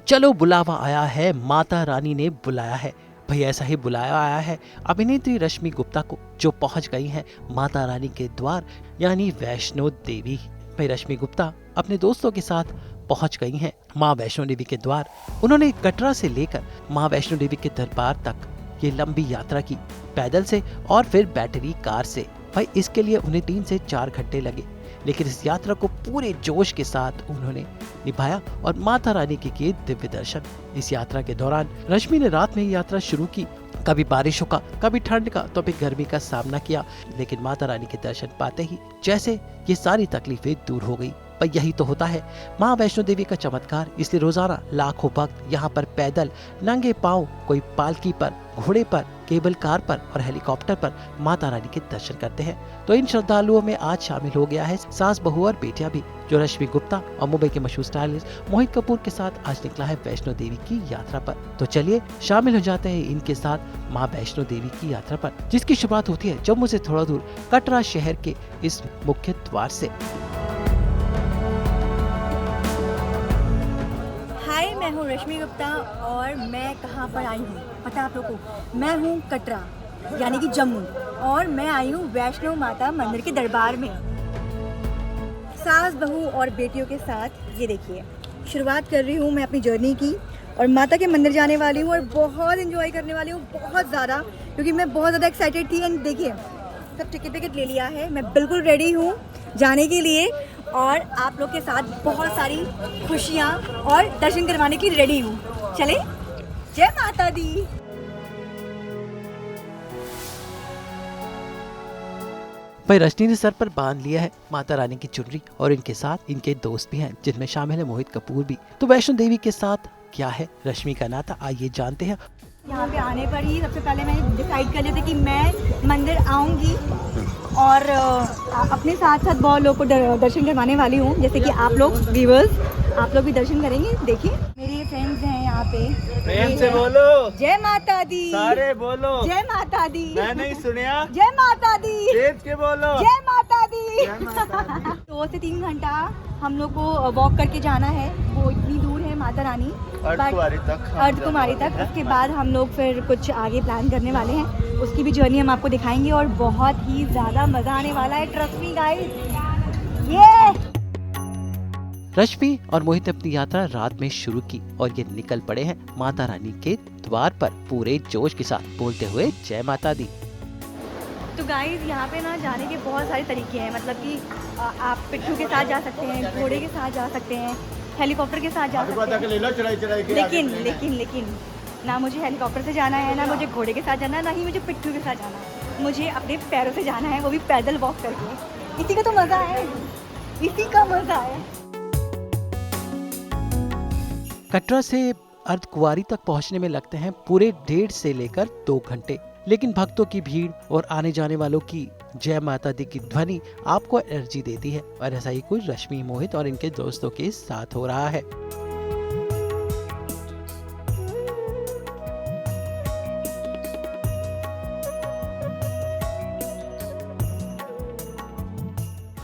चलो बुलावा आया है, माता रानी ने बुलाया है। भाई ऐसा ही बुलाया आया है अभिनेत्री रश्मि गुप्ता को, जो पहुंच गई हैं माता रानी के द्वार यानी वैष्णो देवी। भाई रश्मि गुप्ता अपने दोस्तों के साथ पहुंच गई हैं माँ वैष्णो देवी के द्वार। उन्होंने कटरा से लेकर माँ वैष्णो देवी के दरबार तक ये लंबी यात्रा की, पैदल से और फिर बैटरी कार से। भाई इसके लिए उन्हें 3 से 4 घंटे लगे, लेकिन इस यात्रा को पूरे जोश के साथ उन्होंने निभाया और माता रानी के किए दिव्य दर्शन। इस यात्रा के दौरान रश्मि ने रात में ही यात्रा शुरू की। कभी बारिशों का, कभी ठंड का, तो फिर गर्मी का सामना किया, लेकिन माता रानी के दर्शन पाते ही जैसे ये सारी तकलीफें दूर हो गई। पर यही तो होता है माँ वैष्णो देवी का चमत्कार। इसलिए रोजाना लाखों भक्त यहाँ पर पैदल, नंगे पांव, कोई पालकी पर, घोड़े पर, केबल कार पर और हेलीकॉप्टर पर माता रानी के दर्शन करते हैं। तो इन श्रद्धालुओं में आज शामिल हो गया है सास, बहू और बेटियां भी, जो रश्मि गुप्ता और मुंबई के मशहूर स्टाइलिस्ट मोहित कपूर के साथ आज निकला है वैष्णो देवी की यात्रा पर। तो चलिए शामिल हो जाते हैं इनके साथ माँ वैष्णो देवी की यात्रा पर, जिसकी शुरुआत होती है जम्मू से थोड़ा दूर कटरा शहर के इस मुख्य द्वार से। हाय, मैं हूँ रश्मि गुप्ता और मैं कहाँ पर आई हूँ पता है आप लोगों को? मैं हूँ कटरा यानी कि जम्मू, और मैं आई हूँ वैष्णो माता मंदिर के दरबार में सास, बहू और बेटियों के साथ। ये देखिए, शुरुआत कर रही हूँ मैं अपनी जर्नी की और माता के मंदिर जाने वाली हूँ और बहुत एंजॉय करने वाली हूँ, बहुत ज़्यादा, क्योंकि मैं बहुत ज़्यादा एक्साइटेड थी। एंड देखिए, सब टिकट ले लिया है, मैं बिल्कुल रेडी हूँ जाने के लिए और आप लोग के साथ बहुत सारी खुशियाँ और दर्शन करवाने के लिए रेडी हूँ। चले, जय माता दी। भाई रश्मि ने सर पर बांध लिया है माता रानी की चुनरी और इनके साथ इनके दोस्त भी हैं, जिनमें शामिल है मोहित कपूर भी। तो वैष्णो देवी के साथ क्या है रश्मि का नाता, आइए जानते हैं। यहाँ पे आने पर ही सबसे पहले मैंने डिसाइड कर लिया था कि मैं मंदिर आऊँगी और अपने साथ साथ बहुत लोगों को दर्शन करवाने वाली हूँ, जैसे कि आप लोग व्यूअर्स, आप लोग भी दर्शन करेंगे। देखिए मेरे फ्रेंड्स हैं यहाँ पे, प्रेम से बोलो जय माता दी। सारे बोलो जय माता दी। मैं नहीं सुनिया, जय माता दी। तेज के बोलो जय माता दी। जय माता दी। 2 से 3 घंटा हम लोग को वॉक करके जाना है, वो इतनी दूर है माता रानी अर्धकुमारी तक। उसके बाद हम लोग फिर कुछ आगे प्लान करने वाले हैं, उसकी भी जर्नी हम आपको दिखाएंगे और बहुत ही ज़्यादा मज़ा आने वाला है, ट्रस्ट मी गाइस। ये रश्मि और मोहित अपनी यात्रा रात में शुरू की और ये निकल पड़े हैं माता रानी के द्वार पर पूरे जोश के साथ, बोलते हुए जय माता दी। तो गाइस, यहाँ पे ना जाने के बहुत सारे तरीके हैं, मतलब कि आप पिट्ठू के साथ जा सकते हैं, घोड़े के साथ जा सकते हैं, हेलीकॉप्टर के साथ जा सकते हैं। लेकिन ना मुझे हेलीकॉप्टर से जाना है, ना मुझे घोड़े के साथ जाना है, ना ही मुझे पिट्ठू के साथ जाना है। मुझे अपने पैरों से जाना है, वो भी पैदल वॉक करके। इसी का तो मज़ा है, इसी का मज़ा है। कटरा से अर्धकुंवारी तक पहुंचने में लगते हैं पूरे 1.5 से लेकर 2 घंटे, लेकिन भक्तों की भीड़ और आने जाने वालों की जय माता दी की ध्वनि आपको एनर्जी देती है, और ऐसा ही कुछ रश्मि, मोहित और इनके दोस्तों के साथ हो रहा है।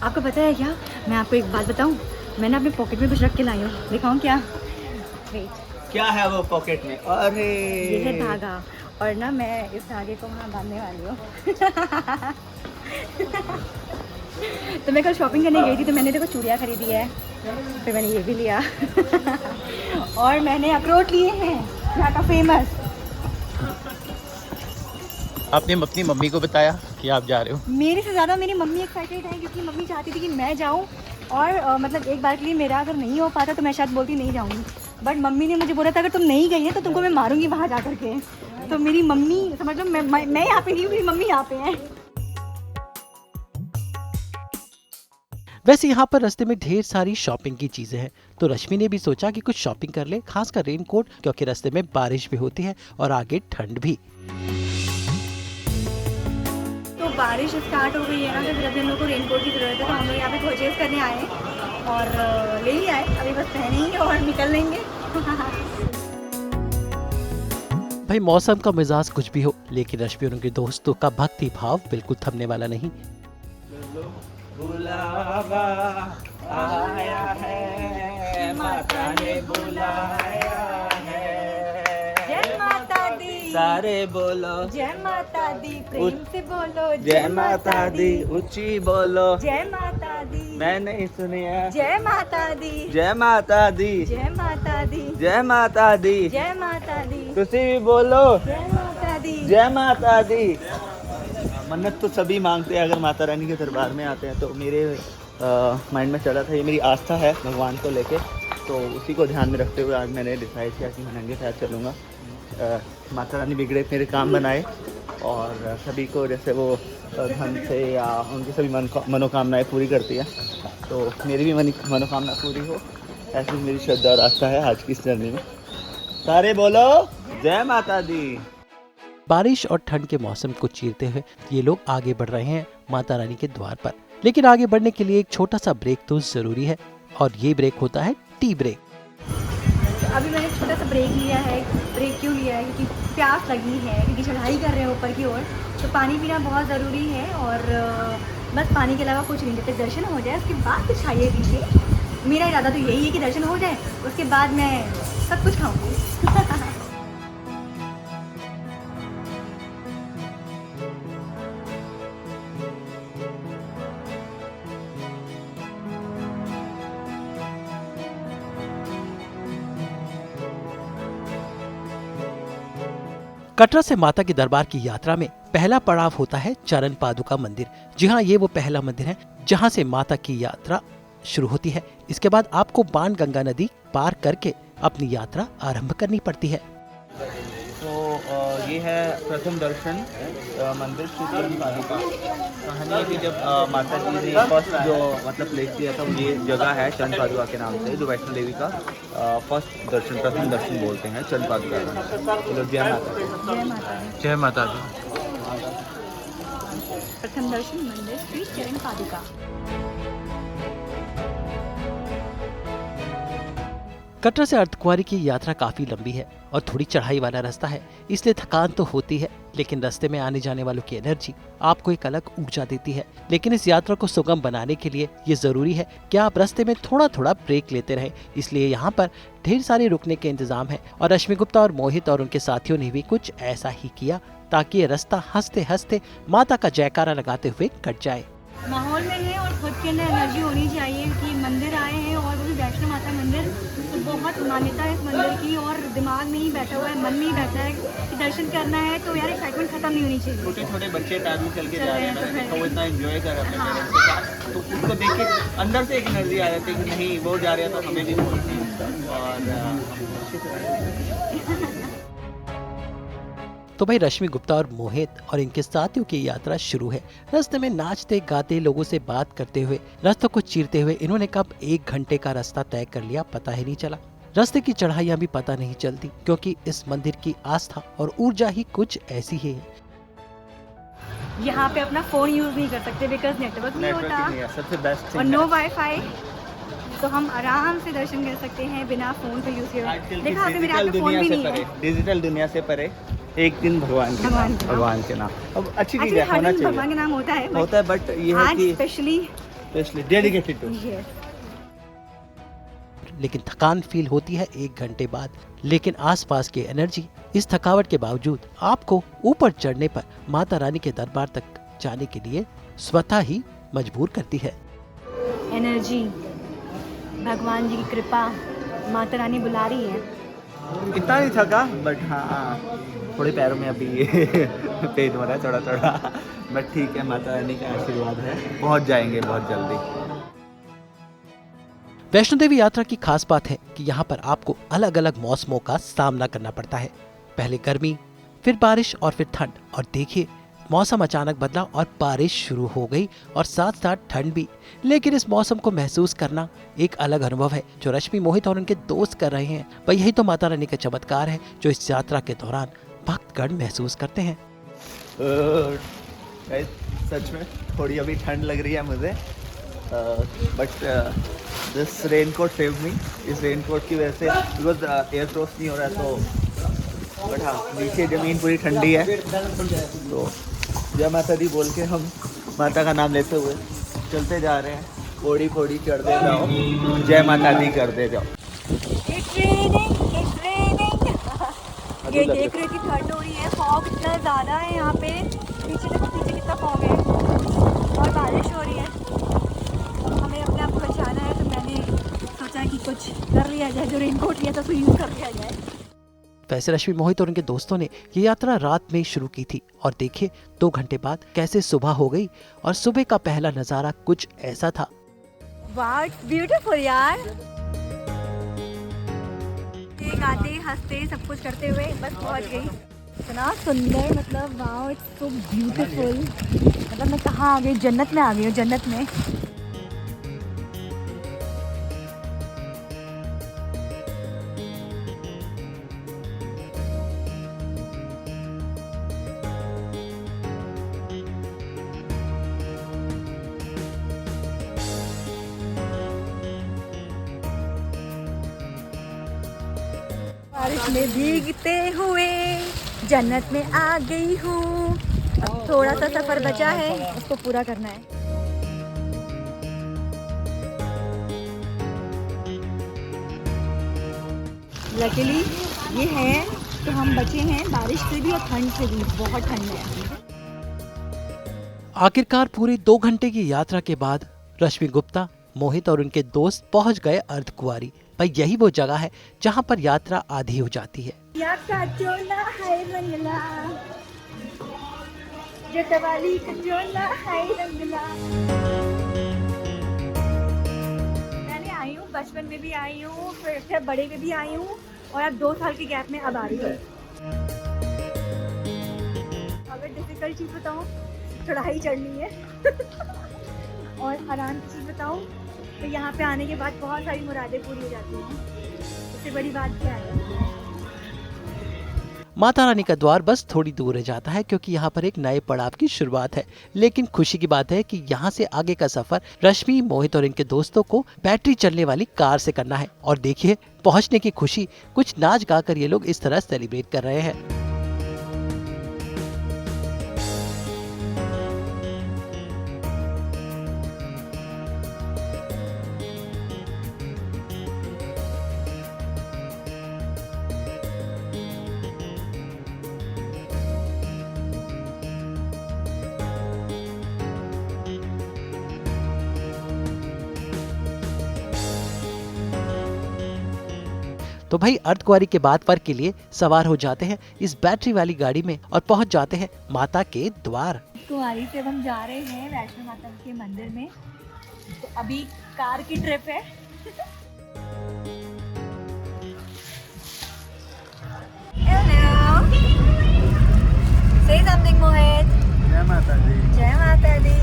आपको पता है क्या, मैं आपको एक बात बताऊं, मैंने अपने पॉकेट में कुछ रख के लाई हूँ, दिखाऊं क्या? वेट, क्या है वो पॉकेट में? अरे ये है धागा, और ना मैं इस धागे को वहाँ बांधने वाली हूँ। तो मैं कल शॉपिंग करने गई थी, तो मैंने देखो चूड़ियाँ खरीदी है, फिर मैंने ये भी लिया। और मैंने अखरोट लिए हैं यहाँ का फेमस। आपने अपनी मम्मी को बताया कि आप जा रहे हो? मेरे से ज़्यादा मेरी मम्मी एक्साइटेड है, क्योंकि मम्मी चाहती थी कि मैं जाऊँ, और मतलब एक बार के लिए मेरा अगर नहीं हो पाता तो मैं शायद बोलती नहीं जाऊँगी, बट मम्मी ने मुझे बोला था अगर तुम नहीं गई है तो तुमको मैं मारूंगी वहाँ जा कर के। तो मेरी मम्मी, समझ लो मैं यहाँ पे नहीं हूँ, मेरी मम्मी यहाँ पे है। वैसे यहाँ पर रास्ते में ढेर सारी शॉपिंग की चीजें हैं, तो रश्मि ने भी सोचा कि कुछ शॉपिंग कर ले, खासकर रेनकोट, क्योंकि रास्ते में बारिश भी होती है और आगे ठंड भी। तो बारिश स्टार्ट हो गई है ना, तो फिर अभी हम लोग को रेनकोट की ज़रूरत है, तो हम लोग यहाँ पे परचेज करने आए हैं और ले ही आए, अभी बस पहनेंगे और निकल लेंगे। भाई मौसम का मिजाज कुछ भी हो, लेकिन रश्मि और उनके दोस्तों का भक्ति भाव बिल्कुल थमने वाला नहीं। बुलावा आया है, माता ने बुलाया सारे बोलो जय माता दी, प्रेम से बोलो जय माता दी, ऊंची बोलो जय माता दी, मैं नहीं सुनिया जय माता दी, जय माता दी, जय माता दी, जय माता दी, जय माता दी, तुसी भी बोलो जय माता दी। जय माता दी। मन्नत तो सभी मांगते हैं अगर माता रानी के दरबार में आते हैं, तो मेरे माइंड में चला था, ये मेरी आस्था है भगवान को लेके, तो उसी को ध्यान में रखते हुए आज मैंने डिसाइड किया कि मैं नंगे पैर चलूँगा। माता रानी बिगड़े मेरे काम बनाए और सभी को जैसे वो धन से या उनकी सभी मनोकामनाएं पूरी करती है, तो मेरी भी मनोकामना पूरी हो, ऐसी मेरी श्रद्धा और आस्था है आज की इस जर्नी में। सारे बोलो जय माता दी। बारिश और ठंड के मौसम को चीरते हुए ये लोग आगे बढ़ रहे हैं माता रानी के द्वार पर। लेकिन आगे बढ़ने के लिए एक छोटा सा ब्रेक तो जरूरी है, और ये ब्रेक होता है टी ब्रेक। तो अभी मैंने छोटा सा ब्रेक लिया है। ब्रेक क्यों लिया है? क्योंकि प्यास लगी है, क्योंकि चढ़ाई कर रहे हैं ऊपर की ओर, तो पानी पीना बहुत ज़रूरी है। और बस पानी के अलावा कुछ नहीं, जब तक दर्शन हो जाए उसके बाद कुछ खाइए पीजिए। मेरा इरादा तो यही है कि दर्शन हो जाए, उसके बाद मैं सब कुछ खाऊंगी। कटरा से माता के दरबार की यात्रा में पहला पड़ाव होता है चरण पादुका मंदिर। जी हाँ, ये वो पहला मंदिर है जहाँ से माता की यात्रा शुरू होती है। इसके बाद आपको बाण गंगा नदी पार करके अपनी यात्रा आरंभ करनी पड़ती है। तो ये है प्रथम दर्शन मंदिर श्री चरण पादुका। कहानी है कि जब माता जी ने फर्स्ट जो मतलब प्लेस दिया था, वो ये जगह है चरण पादुका के नाम से, जो वैष्णो देवी का फर्स्ट दर्शन, प्रथम दर्शन बोलते हैं चरण पादुका। तो जय माता दी। जय माता दी। जय माता दी। प्रथम दर्शन मंदिर श्री चरण पादुका। कटरा से अर्धकुंवारी की यात्रा काफी लंबी है और थोड़ी चढ़ाई वाला रास्ता है, इसलिए थकान तो होती है, लेकिन रास्ते में आने जाने वालों की एनर्जी आपको एक अलग ऊर्जा देती है। लेकिन इस यात्रा को सुगम बनाने के लिए ये जरूरी है कि आप रास्ते में थोड़ा थोड़ा ब्रेक लेते रहें। इसलिए यहाँ पर ढेर सारे रुकने के इंतजाम है, और रश्मि गुप्ता और मोहित और उनके साथियों ने भी कुछ ऐसा ही किया, ताकि ये रास्ता हंसते हंसते माता का जयकारा लगाते हुए कट जाए। माहौल में है और खुद के अंदर एनर्जी होनी चाहिए कि मंदिर आए हैं, और वो भी वैष्णो माता मंदिर, तो बहुत मान्यता है इस मंदिर की, और दिमाग में ही बैठा हुआ है, मन में ही बैठा है कि दर्शन करना है, तो यार एक्साइटमेंट खत्म नहीं होनी चाहिए। छोटे छोटे बच्चे पैदल चल के जा रहे हैं, तो वो इतना एंजॉय कर रहे हैं अपने पेरेंट्स के साथ, तो उसको देख के अंदर से एक एनर्जी आ जाती है कि नहीं वो जा रहे हैं तो हमें भी पहुंचना है। और तो भाई रश्मि गुप्ता और मोहित और इनके साथियों की यात्रा शुरू है। रास्ते में नाचते गाते लोगों से बात करते हुए रास्तों को चीरते हुए इन्होंने कब 1 घंटे का रास्ता तय कर लिया पता ही नहीं चला। रास्ते की चढ़ाइयाँ भी पता नहीं चलती, क्योंकि इस मंदिर की आस्था और ऊर्जा ही कुछ ऐसी ही है। यहाँ पे अपना फोन यूज नहीं कर सकते बिकॉज नेटवर्क नहीं होता सबसे बेस्ट और नो वाईफाई, तो हम आराम से दर्शन कर सकते हैं बिना फोन पे यूज किए। देखा आपने, मेरे हाथ में फोन भी नहीं है। डिजिटल दुनिया से परे एक दिन भगवान के नाम। अब अच्छी चीज है, होना चाहिए। भगवान के नाम होता है, बट ये है कि स्पेशली डेडिकेटेड टू। लेकिन थकान फील होती है 1 घंटे बाद, लेकिन आसपास की एनर्जी इस थकावट के बावजूद आपको ऊपर चढ़ने पर माता रानी के दरबार तक जाने के लिए स्वतः ही मजबूर करती है। एनर्जी, भगवान जी की कृपा, माता रानी बुला रही है। इतना नहीं थका, बट हाँ थोड़े पैरों में अभी ये पेट हो रहा है थोड़ा थोड़ा, बट ठीक है, माता रानी का आशीर्वाद है, पहुंच जाएंगे बहुत जल्दी। वैष्णो देवी यात्रा की खास बात है कि यहाँ पर आपको अलग अलग मौसमों का सामना करना पड़ता है। पहले गर्मी, फिर बारिश और फिर ठंड, और देखिए मौसम अचानक बदला और बारिश शुरू हो गई और साथ साथ ठंड भी। लेकिन इस मौसम को महसूस करना एक अलग अनुभव है जो रश्मि, मोहित और उनके दोस्त कर रहे हैं। पर यही तो माता रानी का चमत्कार है जो इस यात्रा के दौरान भक्तगण महसूस करते हैं। सच में थोड़ी अभी ठंड लग रही है मुझे, but this raincoat save me. इस रेनकोट की वजह से बिकॉज एयर क्रॉस नहीं हो रहा है, तो बट हाँ नीचे ज़मीन पूरी ठंडी है, तो जय माता दी बोल के हम माता का नाम लेते हुए चलते जा रहे हैं। पौड़ी पौड़ी चढ़ते जाओ, जय माता दी करते जाओ। बिल्कुल ये लग देख रहे थे ठंड हो रही है, फॉग इतना ज़्यादा है यहाँ पे, पीछे देखो पीछे कितना फॉग है और बारिश हो रही है। हमें अपने आप को बचाना है तो मैंने सोचा कि कुछ कर लिया जाए, जो रेनकोट लिया था उसको यूज़ कर लिया जाए। वैसे रश्मि, मोहित और उनके दोस्तों ने ये यात्रा रात में शुरू की थी और देखिए 2 घंटे बाद कैसे सुबह हो गई और सुबह का पहला नजारा कुछ ऐसा था। वाह, इट्स ब्यूटीफुल यार। गाते हंसते सब कुछ करते हुए बस पहुंच गई। इतना सुंदर, मतलब वाह, इट्स सो ब्यूटीफुल। मतलब मैं कहाँ आ गई, जन्नत में आ गई हूँ, जन्नत में। बारिश में भीगते हुए जन्नत में आ गई हूँ। अब थोड़ा सा सफर बचा है, उसको पूरा करना है। लकीली ये है तो हम बचे हैं बारिश से भी और ठंड से भी। बहुत ठंड है। आखिरकार पूरे 2 घंटे की यात्रा के बाद रश्मि गुप्ता, मोहित और उनके दोस्त पहुंच गए अर्धकुंवारी। भाई यही वो जगह है जहां पर यात्रा आधी हो जाती है। मैंने आई हूँ, बचपन में भी आई हूँ, फिर बड़े में भी आई हूँ और अब 2 साल के गैप में अब आ रही हूँ। अगर डिफिकल्ट चीज़ बताऊँ, चढ़ाई चढ़नी है। और आराम की चीज़ बताऊँ तो यहाँ पे आने के बाद बहुत सारी मुरादें पूरी हो जाती हैं। इससे बड़ी बात क्या है? माता रानी का द्वार बस थोड़ी दूर रह जाता है क्योंकि यहाँ पर एक नए पड़ाव की शुरुआत है। लेकिन खुशी की बात है कि यहाँ से आगे का सफर रश्मि, मोहित और इनके दोस्तों को बैटरी चलने वाली कार से करना है। और देखिए पहुँचने की खुशी, कुछ नाच गाकर ये लोग इस तरह सेलिब्रेट कर रहे हैं। तो भाई अर्धकुंवारी के बाद पर के लिए सवार हो जाते हैं इस बैटरी वाली गाड़ी में और पहुंच जाते हैं माता के द्वार। कुंवारी से हम जा रहे हैं वैष्णो माता के मंदिर में। तो अभी कार की ट्रिप है। हेलो, से समथिंग मोहित। जय माता दी। जय माता दी।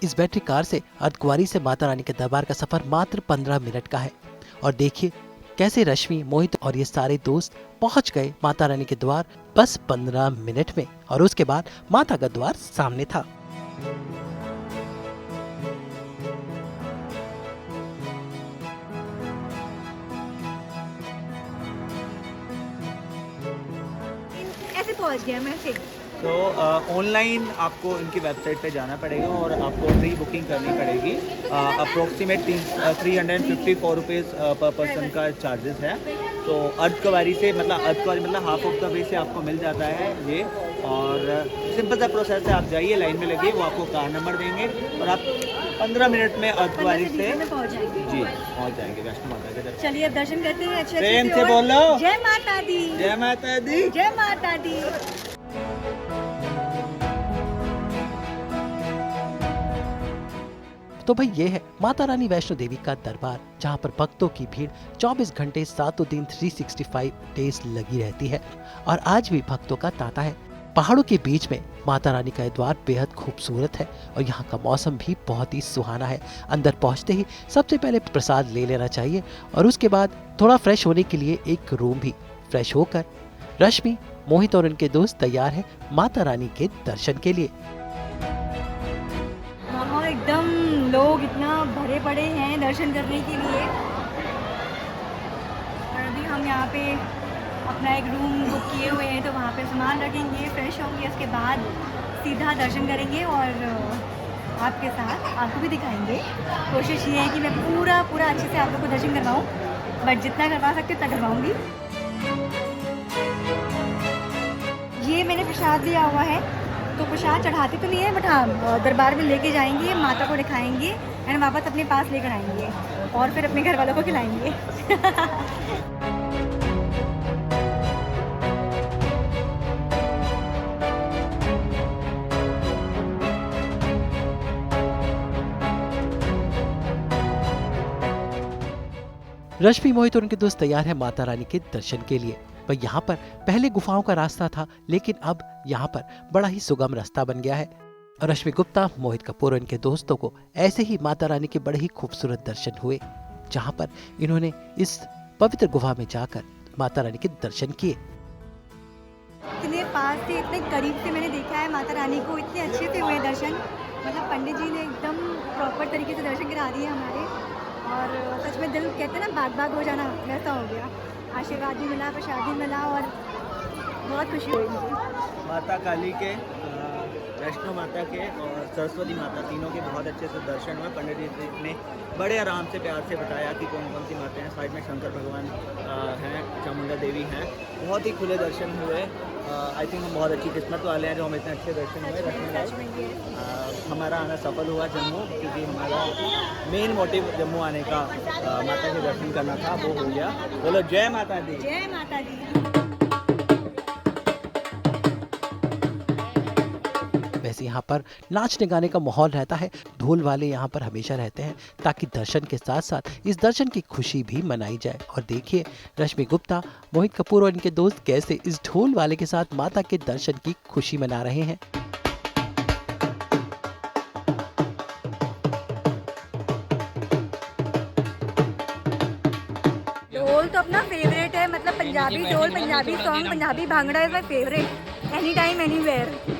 इस बैटरी कार से अर्धकुंवारी से माता रानी के दरबार का सफर मात्र 15 मिनट का है। और देखिए कैसे रश्मि, मोहित और ये सारे दोस्त पहुंच गए माता रानी के द्वार बस 15 मिनट में। और उसके बाद माता का द्वार सामने था। ऐसे पहुंच गया मैं फिर। तो ऑनलाइन आपको इनकी वेबसाइट पे जाना पड़ेगा और आपको प्री बुकिंग करनी पड़ेगी। अप्रोक्सीमेट 354 रुपीज़ पर पर्सन का चार्जेस है। तो अर्धकुंवारी से मतलब हाफ ऑफ द वे से आपको मिल जाता है ये। और सिंपल सा प्रोसेस है, आप जाइए, लाइन में लगिए, वो आपको कार नंबर देंगे और आप 15 मिनट में अर्धकुंवारी से पहुंच जाएंगे। जी पहुँच जाएंगे वैष्णो माता के दरबार। चलिए अब दर्शन करते हैं अच्छे प्रेम से बोलो। जय माता दी। जय माता दी। जय माता दी। तो भाई ये है माता रानी वैष्णो देवी का दरबार, जहाँ पर भक्तों की भीड़ 24 घंटे 7 दिन 365 डेज लगी रहती है। और आज भी भक्तों का तांता है। पहाड़ों के बीच में माता रानी का द्वार बेहद खूबसूरत है और यहाँ का मौसम भी बहुत ही सुहाना है। अंदर पहुँचते ही सबसे पहले प्रसाद ले लेना चाहिए और उसके बाद थोड़ा फ्रेश होने के लिए एक रूम भी। फ्रेश होकर रश्मि, मोहित और उनके दोस्त तैयार है माता रानी के दर्शन के लिए। वहाँ एकदम लोग इतना भरे पड़े हैं दर्शन करने के लिए। और अभी हम यहाँ पे अपना एक रूम बुक किए हुए हैं, तो वहाँ पे सामान रखेंगे, फ्रेश होंगे, उसके बाद सीधा दर्शन करेंगे और आपके साथ आपको भी दिखाएंगे। कोशिश ये है कि मैं पूरा अच्छे से आप लोग को दर्शन करवाऊँ, बट जितना करवा सकते उतना करवाऊँगी। ये मैंने प्रसाद लिया हुआ है, तो प्रसाद चढ़ाते तो नहीं है, बट हाँ दरबार में लेके जाएंगे, माता को दिखाएंगे एंड वापस अपने पास लेकर आएंगे और फिर अपने घर वालों को खिलाएंगे। रश्मि, मोहित और उनके दोस्त तैयार हैं माता रानी के दर्शन के लिए। पर यहाँ पर पहले गुफाओं का रास्ता था, लेकिन अब यहाँ पर बड़ा ही सुगम रास्ता बन गया है। रश्मि गुप्ता, मोहित कपूर और इनके दोस्तों को ऐसे ही माता रानी के बड़े ही खूबसूरत दर्शन हुए, जहाँ पर इन्होंने इस पवित्र गुफा में जाकर माता रानी के दर्शन किए। इतने पास से, इतने करीब से मैंने देखा है माता रानी को, इतने अच्छे से हुए दर्शन, मतलब पंडित जी ने एकदम प्रॉपर तरीके से दर्शन करा दिए हमारे, और सच में दिल कहते हैं ना बाग बाग हो जाना, वैसा हो गया। आशीर्वाद भी मिला, प्रसाद भी मिला और बहुत खुशी हुई मुझे। माता काली के, वैष्णो माता के और सरस्वती माता तीनों के बहुत अच्छे से दर्शन हुए। पंडित जी ने बड़े आराम से प्यार से बताया कि कौन कौन सी माताएं हैं। साइड में शंकर भगवान हैं, चामुंडा देवी हैं, बहुत ही खुले दर्शन हुए। आई थिंक हम बहुत अच्छी किस्मत वाले हैं जो हमें इतने अच्छे दर्शन हुए। हमारा आना सफल हुआ जम्मू, क्योंकि हमारा मेन मोटिव जम्मू आने का माता के दर्शन करना था, वो हो गया। बोलो जय माता दी। जय माता दी। वैसे यहाँ पर नाचने गाने का माहौल रहता है, ढोल वाले यहाँ पर हमेशा रहते हैं, ताकि दर्शन के साथ साथ इस दर्शन की खुशी भी मनाई जाए। और देखिए रश्मि गुप्ता, मोहित कपूर और इनके दोस्त कैसे इस ढोल वाले के साथ माता के दर्शन की खुशी मना रहे हैं। ढोल तो अपना फेवरेट है, मतलब पंजाबी ढोल, Punjabi song, Punjabi bhangra is my favourite, any time anywhere.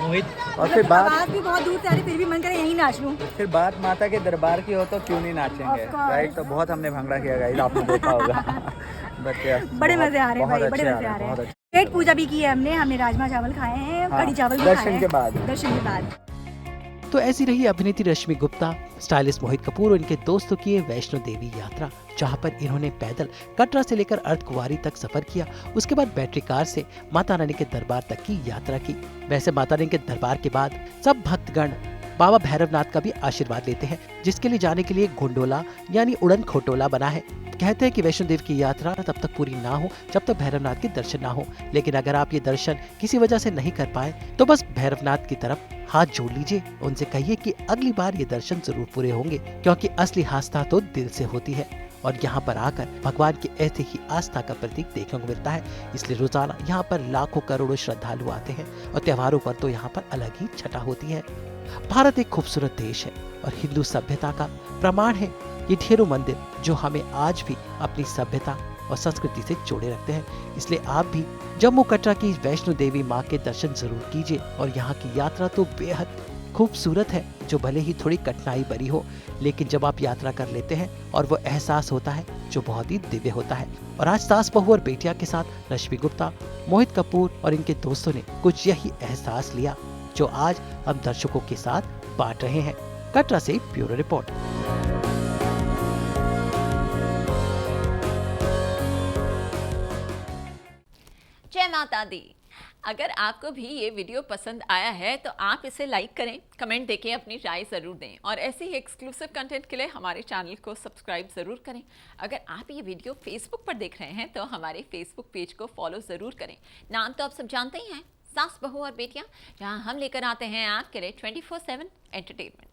और फिर बात आवाज भी बहुत दूर से आ रही, फिर भी मन करे यहीं नाच लूं। फिर बात माता के दरबार की हो तो क्यों नहीं नाचेंगे, राइट। तो बहुत हमने भांगड़ा किया गाइस, आपने देखा होगा। बड़े मजे आ रहे हैं भाई, बड़े मजे आ रहे हैं। पेट पूजा भी की है हमने राजमा चावल खाए हैं, कढ़ी चावल भी खाए हैं दर्शन के बाद। तो ऐसी रही अभिनेत्री रश्मि गुप्ता, स्टाइलिस्ट मोहित कपूर और इनके दोस्तों की वैष्णो देवी यात्रा, जहां पर इन्होंने पैदल कटरा से लेकर अर्धकुंवारी तक सफर किया। उसके बाद बैटरी कार से माता रानी के दरबार तक की यात्रा की। वैसे माता रानी के दरबार के बाद सब भक्तगण बाबा भैरवनाथ का भी आशीर्वाद लेते हैं, जिसके लिए जाने के लिए गोंडोला यानी उड़न खटोला बना है। कहते हैं कि वैष्णो देवी की यात्रा तब तक पूरी ना हो जब तक भैरवनाथ के दर्शन ना हो, लेकिन अगर आप ये दर्शन किसी वजह से नहीं कर पाए तो बस भैरवनाथ की तरफ हाथ जोड़ लीजिए, उनसे कहिए कि अगली बार ये दर्शन जरूर पूरे होंगे, क्योंकि असली आस्था तो दिल से होती है। और यहाँ पर आकर भगवान की ऐसे ही आस्था का प्रतीक देखने को मिलता है। इसलिए रोजाना यहाँ पर लाखों करोड़ों श्रद्धालु आते हैं और त्योहारों पर तो यहाँ पर अलग ही छटा होती है। भारत एक खूबसूरत देश है और हिंदू सभ्यता का प्रमाण है ये ढेरों मंदिर, जो हमें आज भी अपनी सभ्यता और संस्कृति से जोड़े रखते हैं। इसलिए आप भी जम्मू कटरा की वैष्णो देवी माँ के दर्शन जरूर कीजिए। और यहाँ की यात्रा तो बेहद खूबसूरत है, जो भले ही थोड़ी कठिनाई भरी हो, लेकिन जब आप यात्रा कर लेते हैं और वो एहसास होता है जो बहुत ही दिव्य होता है। और आज सास बहू और बेटिया के साथ रश्मि गुप्ता, मोहित कपूर और इनके दोस्तों ने कुछ यही एहसास लिया, जो आज हम दर्शकों के साथ बांट रहे हैं। कटरा से ब्यूरो रिपोर्ट। जय माता दी। अगर आपको भी ये वीडियो पसंद आया है तो आप इसे लाइक करें, कमेंट देके अपनी राय ज़रूर दें और ऐसे ही एक्सक्लूसिव कंटेंट के लिए हमारे चैनल को सब्सक्राइब ज़रूर करें। अगर आप ये वीडियो फेसबुक पर देख रहे हैं तो हमारे फेसबुक पेज को फॉलो ज़रूर करें। नाम तो आप सब जानते ही हैं, सास बहू और बेटियाँ, जहाँ हम लेकर आते हैं आपके लिए 24/7 एंटरटेनमेंट।